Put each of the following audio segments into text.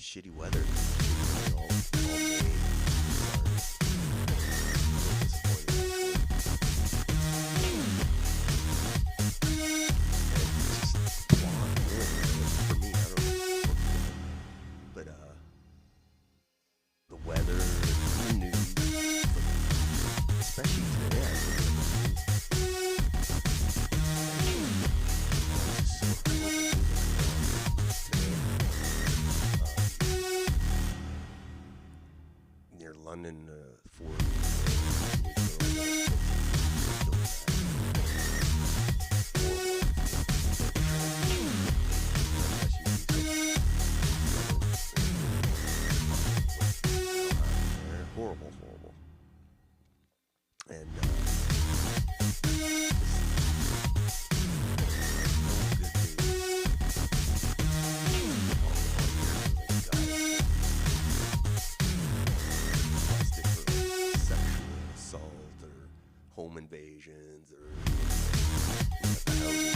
shitty weather. Shitty weather all day. Sorry. A little disappointed, actually. And just plot, really, for me, I don't know. But, the weather, the news, especially today, I think near London, Ford. Horrible. And home invasions or the housing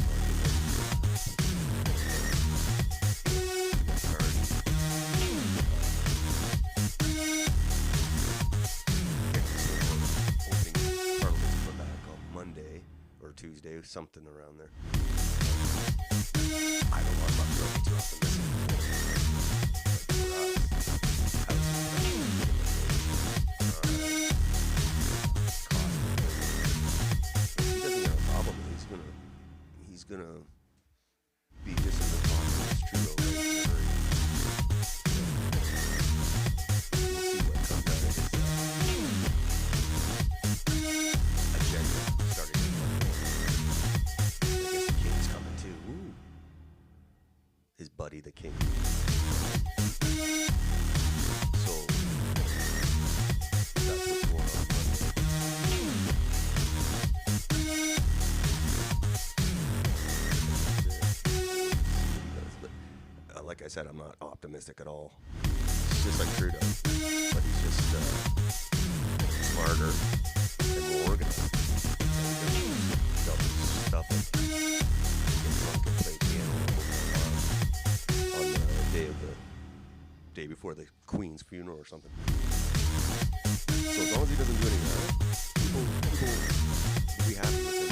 opening Parliament's back on Monday or Tuesday, something around there. I don't know, I'm not really too optimistic. He's gonna be just as unpopular as Trudeau right here. We'll see what comes out of his agenda starting in Monday. I guess the King's coming too. Ooh. His buddy, the King. So that's what's going on Monday. Like I said, I'm not optimistic at all. He's just like Trudeau, but he's just smarter and more organized. And he does stuff like get drunk and play piano on the day before the Queen's funeral or something. So as long as he doesn't do any of that, people will be happy with him.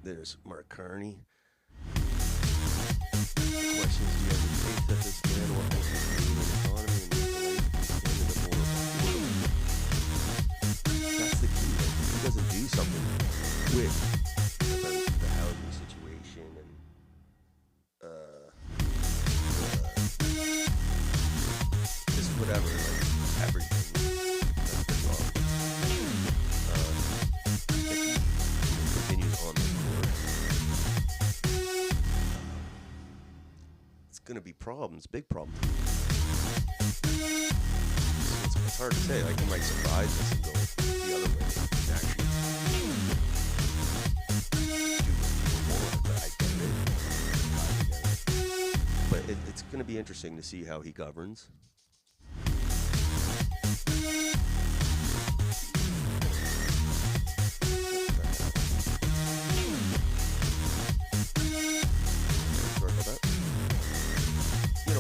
There's Mark Carney. The questions, do you have any faith that this man will help the Canadian economy and make life in Canada more affordable? That's the key. Like, if he doesn't do something quick about the housing situation and just whatever, like everything that's been wrong. If he continues on this course, it's going to be problems, big problems. So it's hard to say. Like, he might surprise us and go the other way and actually do what people want, but I get it. But it's going to be interesting to see how he governs.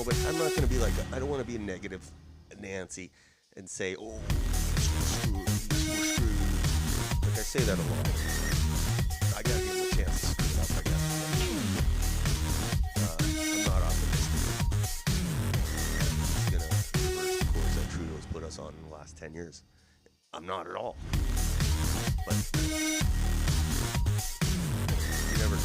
But I'm not going to be like, I don't want to be a negative Nancy and say, oh, he's screwed. Like, I say that a lot. I got to give him a chance to screw it up, I guess. I'm not optimistic that he's going to reverse the course that Trudeau's put us on in the last 10 years. I'm not at all. But you never know.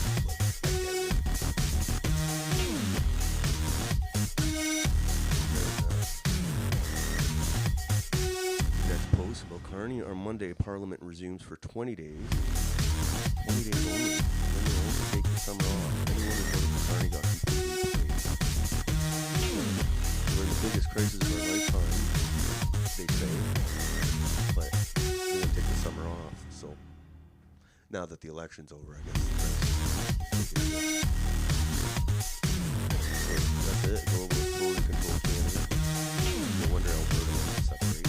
Carney, on Monday, Parliament resumes for 20 days. 20 days only. Then they also take the summer off. Anyone who voted for Carney got completely paid. We're in the biggest crisis of our lifetime, they say. But they're going to take the summer off. So now that the election's over, I guess the crisis is taking it. So that's it. Globalists totally control Canada. No wonder Alberta wants to separate.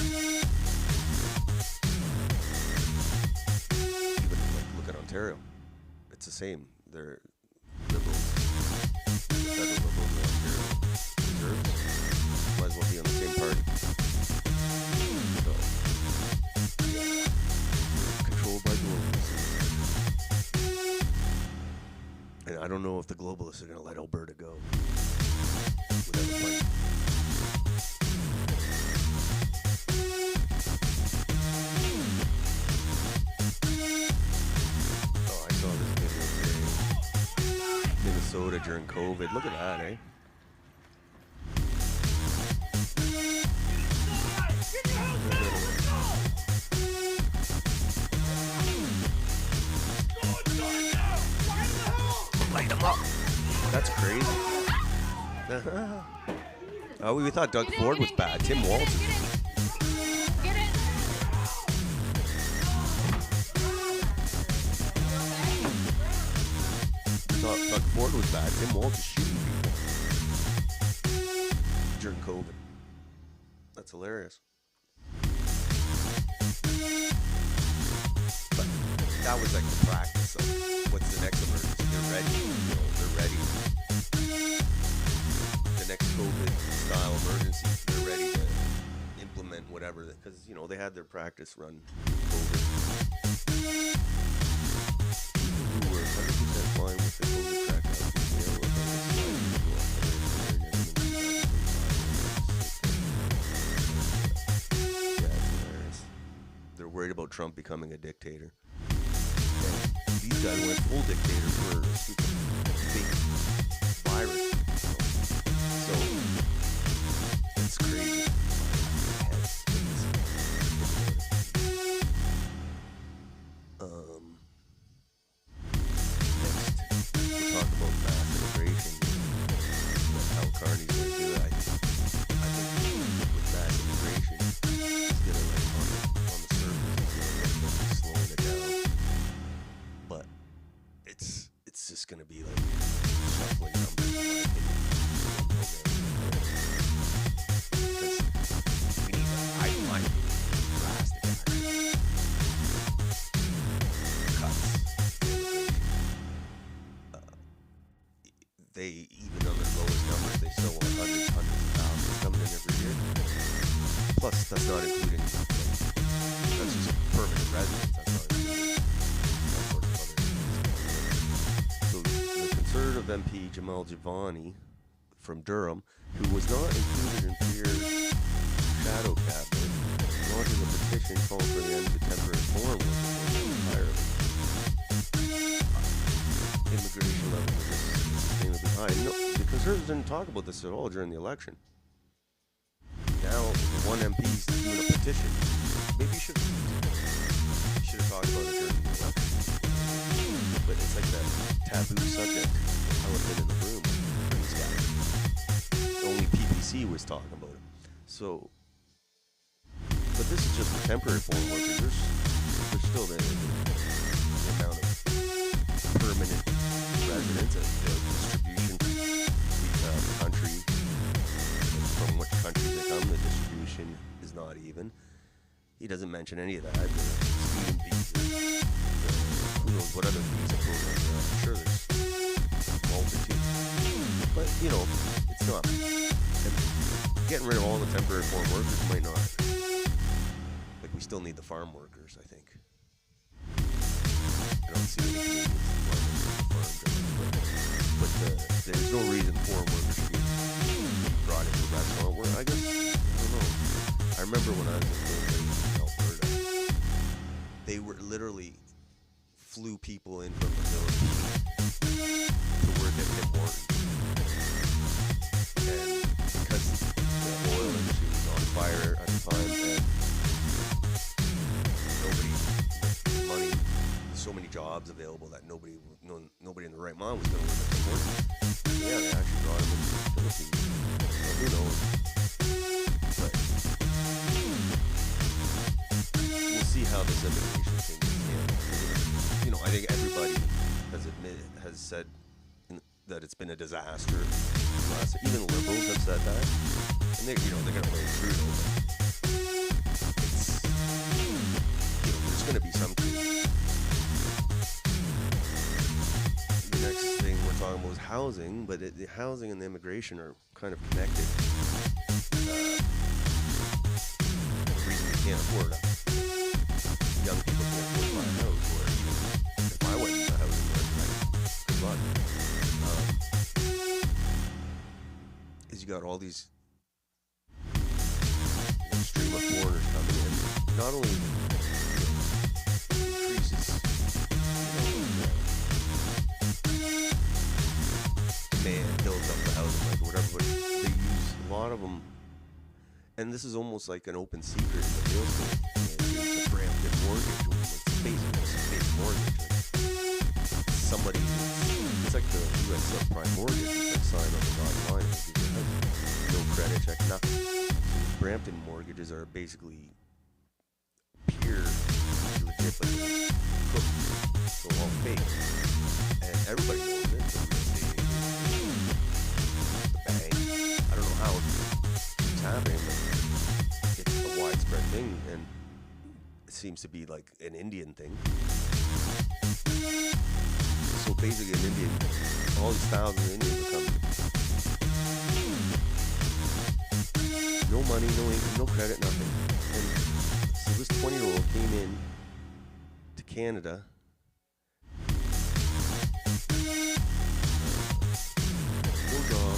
Even look at Ontario. It's the same. They're liberals. The federal liberals in Ontario reserves might as well be on the same party. So, yeah. Controlled by globalists. And I don't know if the globalists are going to let Alberta go without a fight. Oh, I saw this video today. Minnesota during COVID. Look at that, eh? Light them up. That's crazy. Oh, we thought Doug Ford was bad. Tim Walz. Thought Doug Ford was bad. Tim Walz is shooting people during COVID. That's hilarious. But that was like the practice of what's the next emergency. They're ready. They're ready. The next COVID-style emergency, they're ready to implement whatever. Because, they had their practice run COVID. People who were 100% fine with the COVID crackdown, yeah, it's hilarious. They're worried about Trump becoming a dictator. And these guys went full dictator for a stupid fake virus. So it's crazy. Next, we'll talk about mass immigration. How Carney's going to do it. I think with mass immigration, he's going to, on the surface, he's going to be slowing it down. But it's just going to be like shuffling numbers, in my opinion. Because we need, I think, drastic action. Cuts. They, even on the lowest numbers, they still want hundreds of thousands coming in every year. Plus, that's not including, that's just permanent residents. That's not including all sorts of other things. So, the Conservative MP, Jamal Javani, from Durham, who was not included in Pierre's shadow cabinet, launches a petition calling for the end of the temporary foreign worker program entirely. Immigration levels are just sustainably high. No, the Conservatives didn't talk about this at all during the election. Now, the one MP's doing a petition. Maybe you should have talked about it during the election. But it's like that taboo subject, elephant in the room for these guys. Only PPC was talking about it. So, but this is just for temporary foreign workers. There's still the amount of permanent residents of the distribution the country, from which countries they come, the distribution is not even. He doesn't mention any of that. The student visas, who knows what other visa programs there are. I'm sure there's a multitude. But, it's not. And getting rid of all the temporary foreign workers might not. Like, we still need the farm workers, I think. I don't see any farm jobs, but there's no reason foreign workers should be brought into restaurant work. I guess, I don't know. I remember when I was in Alberta, they were literally flew people in from the Philippines to work at Tim Hortons. And because the oil industry was on fire at the time, and so many jobs available that nobody in the right mind was going to work at the morning. Yeah, they actually brought him into the Philippines. So who knows? But we'll see how this immigration thing is handled. I think everybody has said that it's been a disaster. Even liberals have said that, and they're going to blame Trudeau. But it's there's going to be some change. The next thing we're talking about is housing, but the housing and the immigration are kind of connected. The reason we can't afford it. Young people can't afford to buy a house, or even if I went into the housing market, good luck. Is you got all these stream of foreigners coming in, not only increases demand, builds up the housing market, whatever, but they use a lot of them, and this is almost like an open secret in the real estate. The Brampton mortgage, it's basically a fake mortgage. Somebody, it's like the U.S. subprime mortgage. It's like signed on the dotted line. No credit check, nothing. So these Brampton mortgages are basically pure, legit, but they're cooked. So all fake. And everybody knows it. The real estate agents, the bank. I don't know how it keeps happening, but it's a widespread thing, and it seems to be like an Indian thing. So basically an Indian, all these thousands of Indians are coming. No money, no income, no credit, nothing. And so this 20-year-old came in to Canada. No job,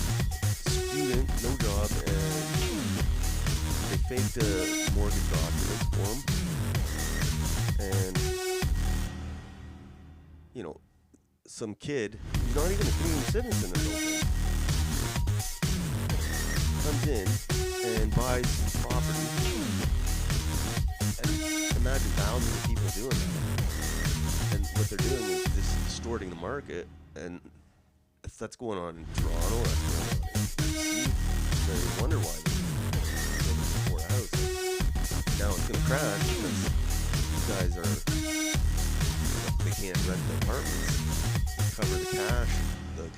student, no job, and they faked the mortgage documents for him. And, some kid who's not even a Canadian citizen or something comes in and buys property. And imagine thousands of people doing that. And what they're doing is just distorting the market. And if that's going on in Toronto, that's going on in BC, then you wonder why they're building afford a house. Now it's going to crash because these guys they can't rent the apartments. Cover the cash,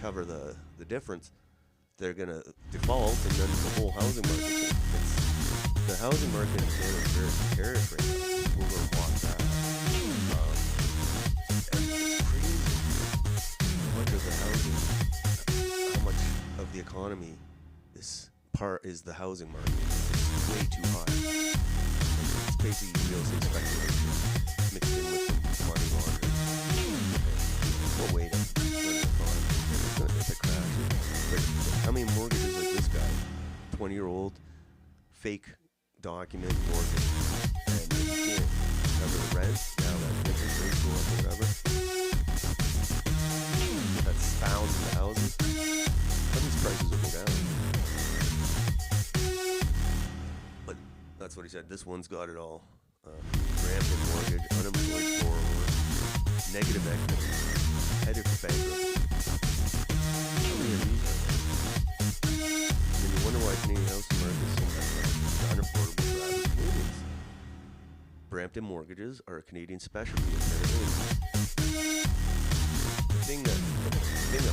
cover the difference, they're going to default, and then the whole housing market. The housing market in Canada is very precarious right now. We're going to watch that. And it's crazy how much of the housing, how much of the economy this part is the housing market. It's way too high. It's basically real estate speculation mixed in with some money laundering. No way to run an economy. It's going to hit the crash. But how many mortgages like this guy? 20-year-old, fake document mortgage, and you can't cover the rent, now that interest rates go up or whatever. That's thousands of houses. How these prices will go down? But that's what he said. This one's got it all. Brampton mortgage, unemployed borrower, negative equity, headed for bankruptcy. How many of these are there? And then you wonder why Canadian housing market is so messed up. It's unaffordable for average Canadians. Brampton mortgages are a Canadian specialty, apparently. The thing that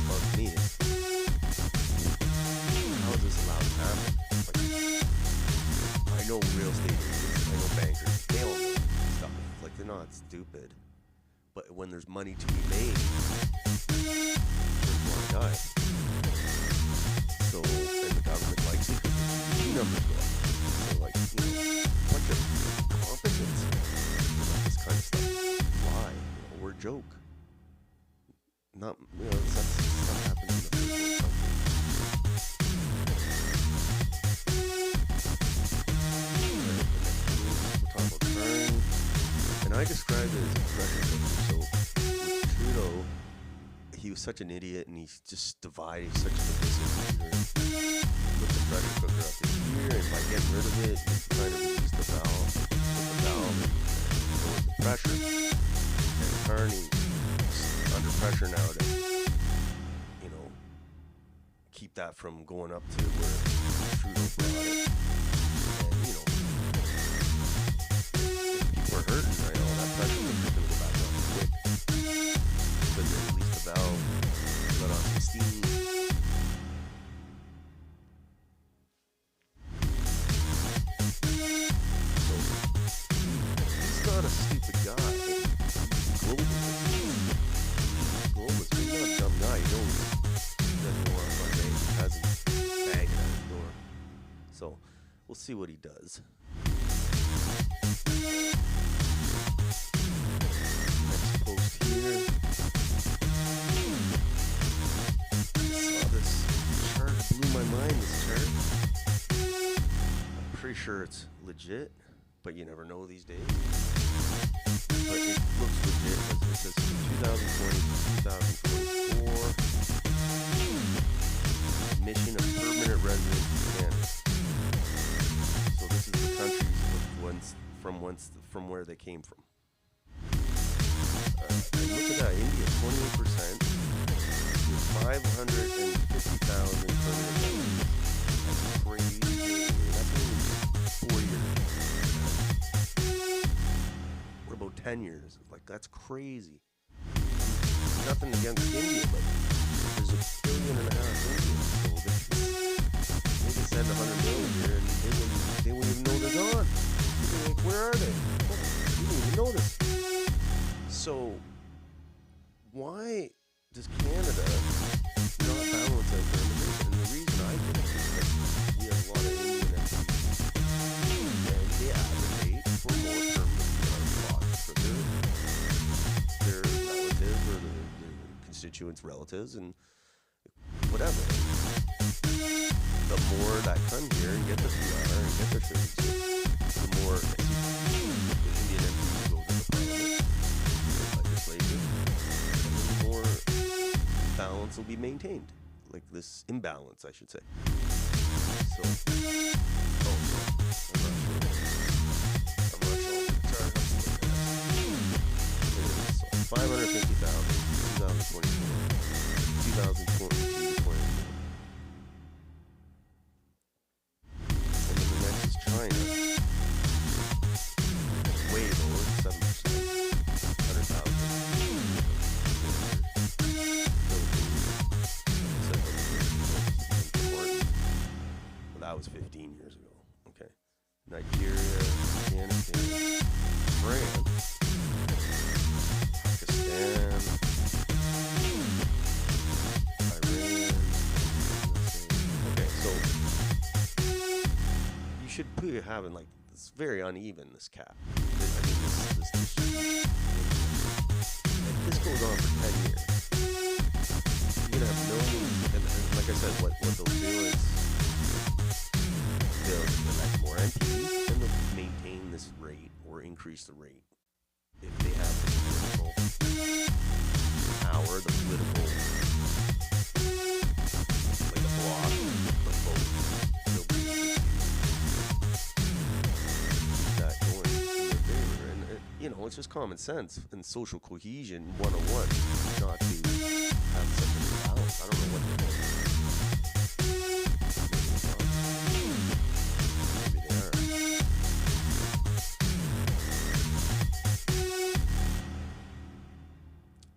bugs me is, how is this allowed to happen? I know real estate agents, I know bankers, they all know stuff. They're not stupid. But when there's money to be made, there's one guy. So, and the government likes it because the GDP numbers go up. So, a bunch of incompetence. This kind of stuff. Why? We're a joke. Not, stuff happens in the first world country. We're talking about Carney. And I described it as a pressure cooker. So with Trudeau, he was such an idiot, and he's just divided. He's such a divisive leader. Put the pressure cooker up to here, and by getting rid of it, he's trying to release the valve, and lower the pressure. And Carney under pressure now to, you know, keep that from going up to where Trudeau brought it. And, you know, if people are hurting, I know that pressure is going to go back up quick. Because they released the valve, let off some steam. So, he's not a stupid guy. He's a globalist. He's not a dumb guy. He knows he doesn't want to Monday. He hasn't bagging at his door. So, we'll see what he does. Next post here. I saw this chart. It blew my mind, this chart. I'm pretty sure it's legit, but you never know these days. But it looks legit. It says from 2020 to 2024. Mission of permanent residents in Canada. So this is the countries from where they came from. And look at that, India, 28%, with 550,000 permanent residents. That's crazy. That's only 4 years. We're about 10 years. Like, that's crazy. Nothing against India, but there's 1.5 billion Indians, so they can send 100 million here and they wouldn't even know they're gone. They'd be like, where are they? We didn't even notice. So why does Canada not balance out their immigration? And the reason I think is that we have a lot of Indian MPs and they advocate for more permanent PR spots for their relatives or their constituents' relatives and whatever. The more that come here and get the PR and get their citizenship, the more the Indian MPs go to the parliament, the legislature, and then the more balance will be maintained. Like this imbalance, I should say. So, I'm not sure what the chart has to look at. So 550,000, 2024, 2022 to 24. And then the next is China. Way lower, 7%, 100,000. Well, that was 15 years ago. Okay. Nigeria, Afghanistan, France, Pakistan, Iran. Okay, so you should be having like this very uneven, this cap. I mean, this distribution. If this goes on for 10 years, you're gonna have millions. And like I said, what they'll do is they'll elect more MPs and they'll maintain this rate or increase the rate if they have the political power, the political, like a block of votes, they'll be able to keep that going in their favor. And you know, it's just common sense and social cohesion 101, not to have such an imbalance. I don't know what they're doing. Maybe they are.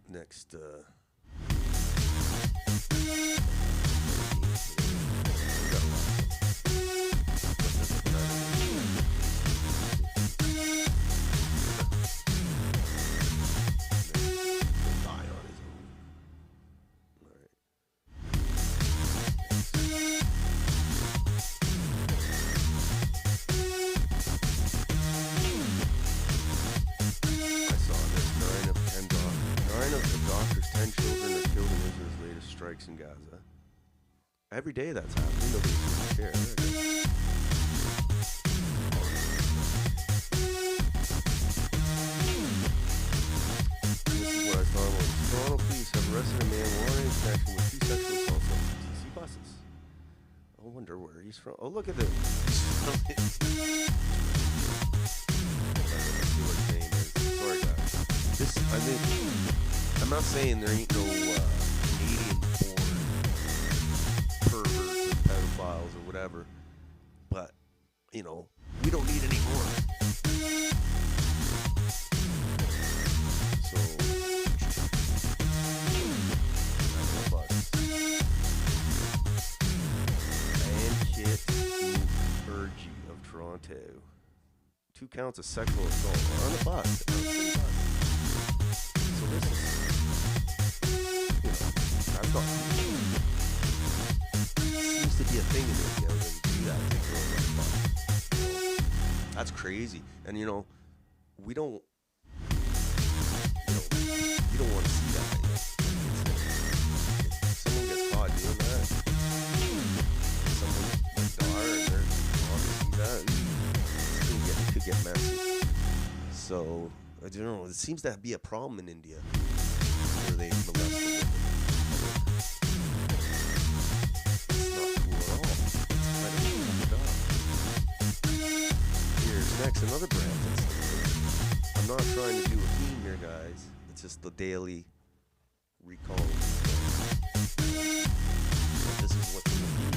Next, in Gaza. Every day that's happening. Nobody seems to care. This is what I was talking about. Toronto police have arrested a man wanted in connection with 2 sexual assaults on TTC buses. I wonder where he's from. Oh, look at this. Let's see what his name is. Sorry, guys. I think I'm not saying there ain't no Canadian-born perverts or pedophiles or whatever, but we don't need any more. So, Ankit Mukherjee of Toronto. 2 counts of sexual assault on the bus. So this is, that's not cool. Seems to be a thing in India where they do that to girls on the bus. That's crazy. And we don't want to see that. If someone gets caught doing that, someone's daughter and their mom see that, it could get messy. So, I don't know, it seems to be a problem in India where they molest the women. It's not cool at all. It's kind of fucked up. Here's next, another Brampton story. I'm not trying to do a theme here, guys. It's just the daily recall. This is what's in the feed.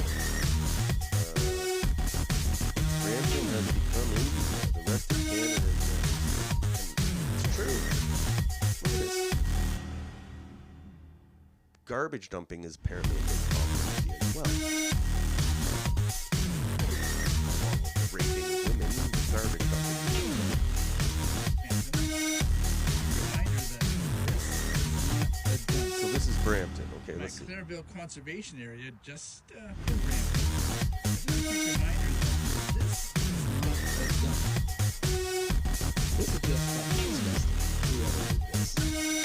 Brampton has become India. The rest of Canada is next. And it's true. Look at this. Garbage dumping is apparently a big problem in India as well. Along with the raping of women, garbage dumping is a big problem. So this is Brampton. Okay, let's see. Clareville Conservation Area, just in Brampton. Just a quick reminder that this is not a dump. This is just fucking disgusting. Whoever did this.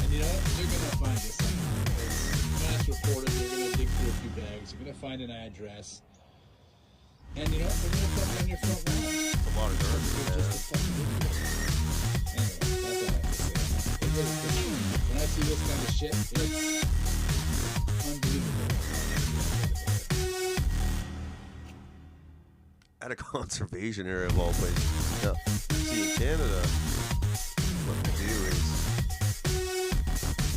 And you know what? They're gonna find this somehow. Because when it's reported, they're gonna dig through a few bags. They're gonna find an address. And you know what? They're gonna dump it on your front lawn. It's a lot of garbage, man. Just a fucking idiot. Anyway, that's all I have to say on that. It really pisses me off. When I see this kind of shit, it's unbelievable. At a conservation area of all places. Now, see, in Canada, what we do is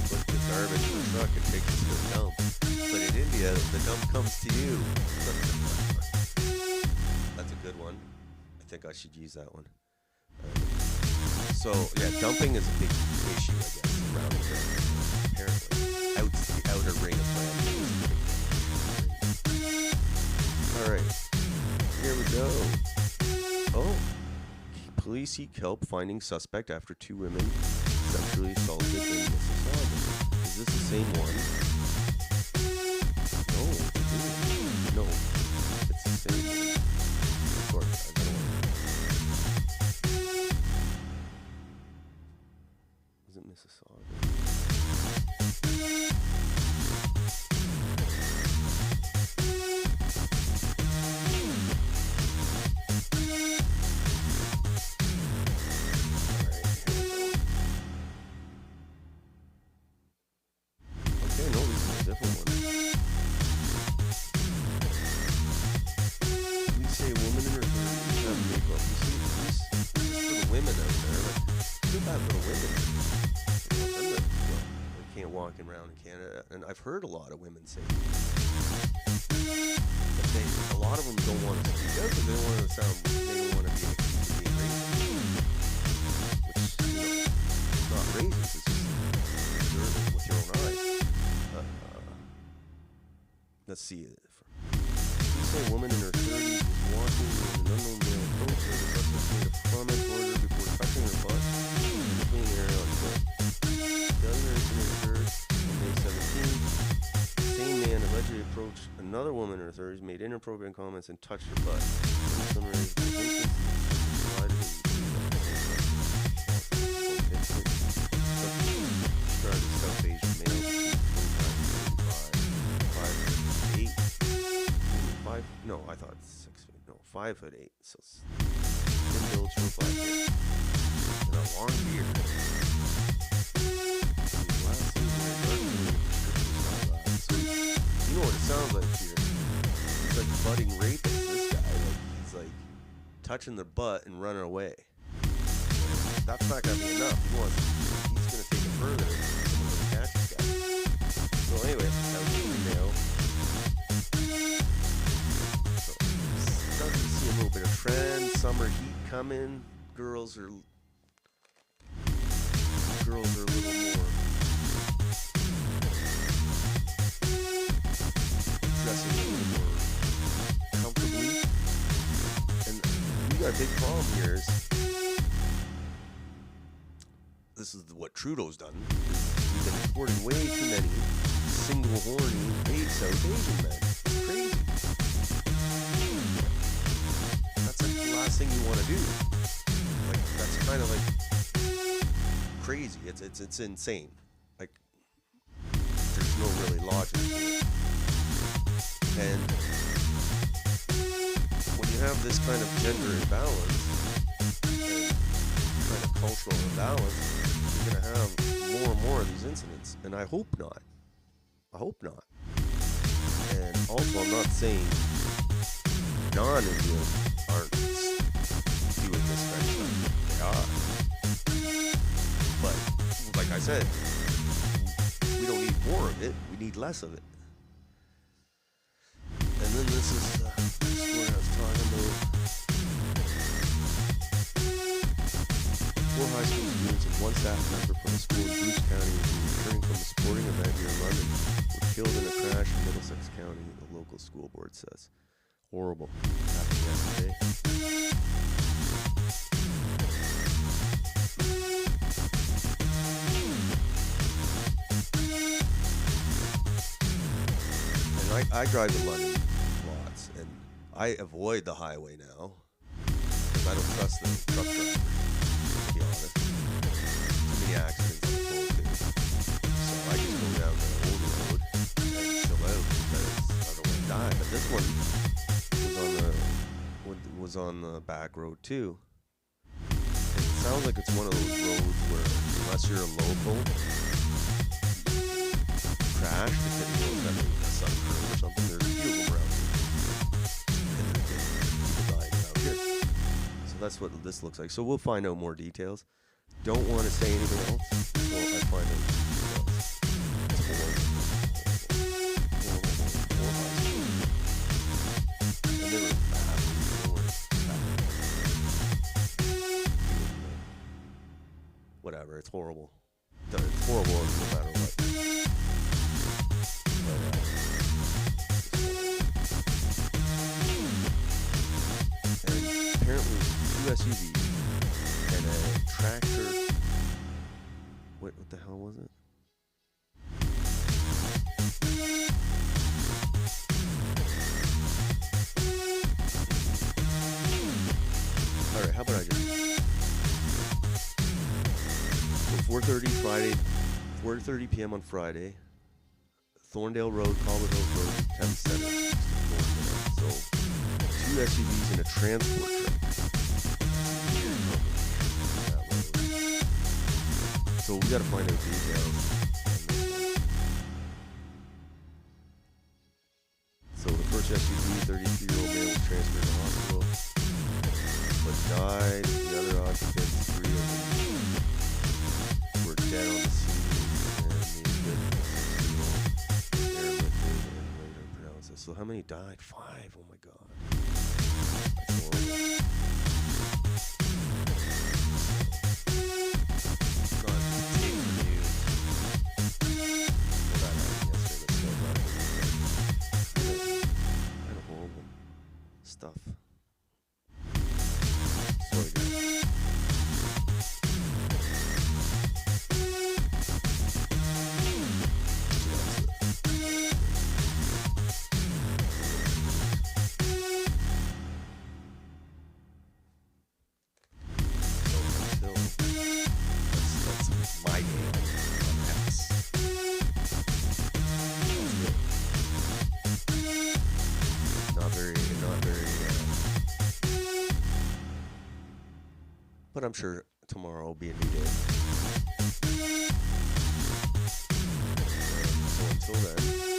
put the garbage in the truck and take it to the dump. But in India, the dump comes to you. That's a good one. I think I should use that one. So, yeah, dumping is a big issue, I guess, around the Brampton. Apparently. The outer ring of Brampton is a big issue. Alright. Here we go. Oh. Police seek help finding suspect after 2 women sexually assaulted in Mississauga. Is this the same one? No. It's the same one. Sort of. I don't know. Is it Mississauga? Walking around in Canada, and I've heard a lot of women say that a lot of them don't want to speak out because they don't want to sound, they don't want to be accused of being racist, which, it's not racist, it's just observing with your own eyes. Let's see. You say a woman in her 30s was walking when an unknown male approached her. The suspect made a comment toward her before touching her butt and cleaning her on foot. The other incident occurred on May 17th. The same man allegedly approached another woman in her 30s, made inappropriate comments, and touched her butt. Described as South Asian male between 25 and 35, 5'8". No, I thought 6 feet. No, 5'8". So thin build, short black hair, and a long beard. So you know what it sounds like here? He's like budding rapist, this guy. He's like touching their butt and running away. That's not gonna be enough. He's gonna take it further. Someone's gonna catch him. So anyway, that was the email. So starting to see a little bit of trend. Summer heat coming. Girls are a little more dressing a little more comfortably. And we got a big problem here is this is what Trudeau's done. We've been importing way too many single horny South Asian men. It's crazy. That's like the last thing you want to do. Like that's kind of like crazy. It's insane. Like there's no really logic to it. And when you have this kind of gender imbalance and kind of cultural imbalance, you're gonna have more and more of these incidents. And I hope not. I hope not. And also, I'm not saying non-Indians aren't doing this kind of stuff. They are. But, like I said, we don't need more of it. We need less of it. And then this is what I was talking about. 4 high school students and 1 staff member from a school in Bruce County who were returning from a sporting event near London were killed in a crash in Middlesex County, the local school board says. Horrible. Happened yesterday. And I drive to London lots, and I avoid the highway now because I don't trust the truck drivers. To be honest, too many accidents on the road too. So I just go down the old road and chill out because I don't want to die. But this one was on the back road too. And it sounds like it's one of those roads where unless you're a local, you crash because you know it's got a sun curve or something. There's a few of them around here, and there's people dying around here. So that's what this looks like. So we'll find out more details. Don't want to say anything else until I find out details. It's horrible. And they were bad. Whatever, it's horrible. It's horrible no matter what. But, and apparently 2 SUVs and a tractor. What the hell was it? Alright, how about I just 4:30 p.m. on Friday, Thorndale Road, Colbert Hills Road, Thames Center, so 2 SUVs and a transport truck. So we gotta find out details. So the first SUV, 33-year-old man was transferred to the hospital, but died. The other occupants, 3 of them, were dead on the scene, and the 6-year-old was airlifted and later pronounced this. So how many died? 5. Oh my God. That's horrible. It's not just take the news. Well, that happened yesterday, but still not kind of horrible stuff. Sorry, guys. But I'm sure tomorrow will be a new day. So until then.